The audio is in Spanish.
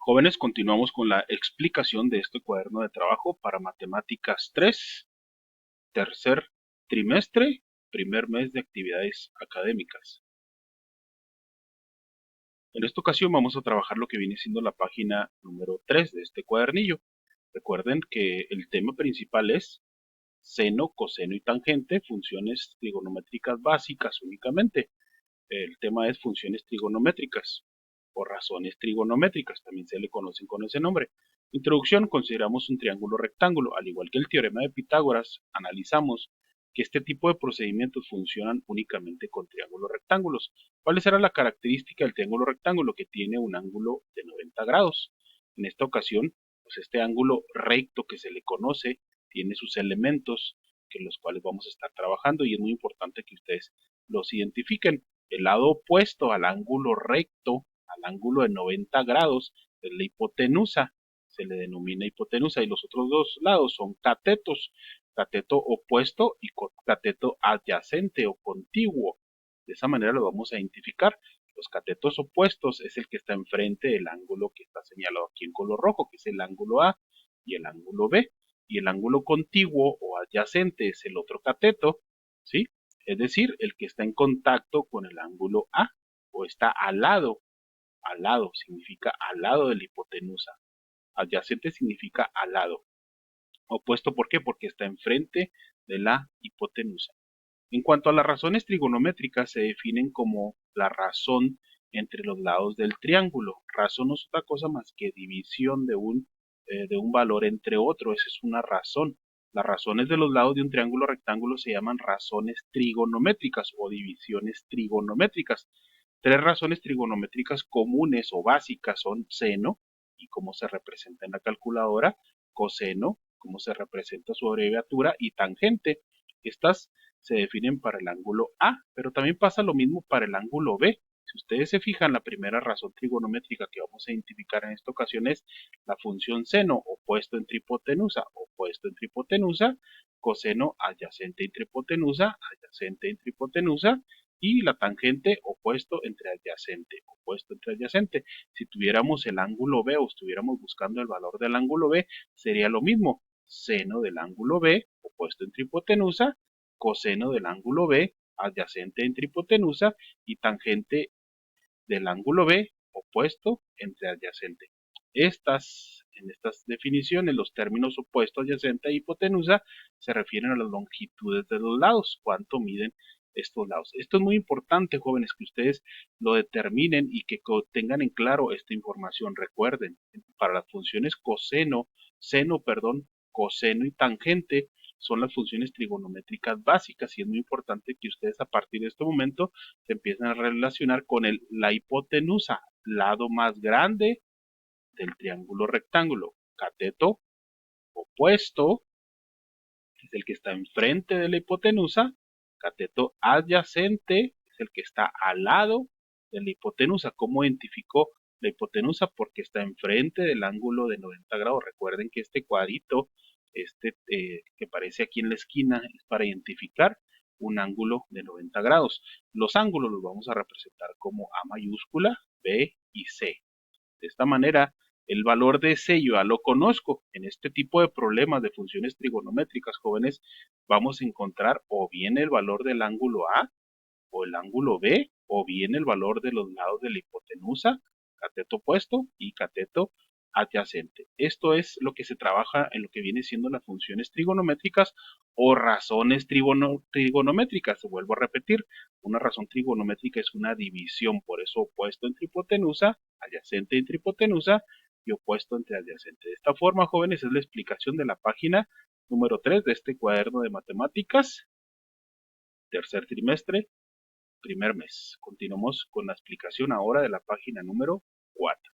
Jóvenes, continuamos con la explicación de este cuaderno de trabajo para Matemáticas 3, tercer trimestre, primer mes de actividades académicas. En esta ocasión vamos a trabajar lo que viene siendo la página número 3 de este cuadernillo. Recuerden que el tema principal es seno, coseno y tangente, funciones trigonométricas básicas únicamente. El tema es funciones trigonométricas o razones trigonométricas, también se le conocen con ese nombre. Introducción, consideramos un triángulo rectángulo. Al igual que el teorema de Pitágoras, analizamos que este tipo de procedimientos funcionan únicamente con triángulos rectángulos. ¿Cuál será la característica del triángulo rectángulo? Que tiene un ángulo de 90 grados. En esta ocasión, pues este ángulo recto que se le conoce tiene sus elementos que los cuales vamos a estar trabajando y es muy importante que ustedes los identifiquen. El lado opuesto al ángulo recto, al ángulo de 90 grados, es la hipotenusa, se le denomina hipotenusa, y los otros dos lados son catetos, cateto opuesto y cateto adyacente o contiguo. De esa manera lo vamos a identificar. Los catetos opuestos es el que está enfrente del ángulo que está señalado aquí en color rojo, que es el ángulo A y el ángulo B. Y el ángulo contiguo o adyacente es el otro cateto, ¿sí? Es decir, el que está en contacto con el ángulo A o está al lado significa al lado de la hipotenusa. Adyacente significa al lado. Opuesto, ¿por qué? Porque está enfrente de la hipotenusa. En cuanto a las razones trigonométricas, se definen como la razón entre los lados del triángulo. Razón no es otra cosa más que división de un valor entre otro. Esa es una razón. Las razones de los lados de un triángulo rectángulo se llaman razones trigonométricas o divisiones trigonométricas. Tres razones trigonométricas comunes o básicas son seno, y cómo se representa en la calculadora, coseno, cómo se representa su abreviatura, y tangente. Estas se definen para el ángulo A, pero también pasa lo mismo para el ángulo B. Si ustedes se fijan, la primera razón trigonométrica que vamos a identificar en esta ocasión es la función seno, opuesto entre hipotenusa, coseno adyacente entre hipotenusa, adyacente entre hipotenusa, y la tangente opuesto entre adyacente, opuesto entre adyacente. Si tuviéramos el ángulo B o estuviéramos buscando el valor del ángulo B, sería lo mismo, seno del ángulo B, opuesto entre hipotenusa, coseno del ángulo B, adyacente entre hipotenusa, y tangente del ángulo B, opuesto entre adyacente. En estas definiciones, los términos opuesto, adyacente e hipotenusa se refieren a las longitudes de los lados, cuánto miden estos lados. Esto es muy importante, jóvenes, que ustedes lo determinen y que tengan en claro esta información. Recuerden, para las funciones coseno y tangente, son las funciones trigonométricas básicas y es muy importante que ustedes a partir de este momento se empiecen a relacionar con la hipotenusa, lado más grande del triángulo rectángulo. Cateto opuesto es el que está enfrente de la hipotenusa. Cateto adyacente es el que está al lado de la hipotenusa. ¿Cómo identificó la hipotenusa? Porque está enfrente del ángulo de 90 grados. Recuerden que este cuadrito, que aparece aquí en la esquina, es para identificar un ángulo de 90 grados. Los ángulos los vamos a representar como A mayúscula, B y C. De esta manera, el valor de C yo ya lo conozco. En este tipo de problemas de funciones trigonométricas, jóvenes, vamos a encontrar o bien el valor del ángulo A o el ángulo B, o bien el valor de los lados de la hipotenusa, cateto opuesto y cateto adyacente. Esto es lo que se trabaja en lo que viene siendo las funciones trigonométricas o razones trigonométricas. Vuelvo a repetir, una razón trigonométrica es una división, por eso opuesto entre hipotenusa, adyacente entre hipotenusa y opuesto entre adyacente. De esta forma, jóvenes, es la explicación de la página número 3 de este cuaderno de matemáticas, tercer trimestre, primer mes. Continuamos con la explicación ahora de la página número 4.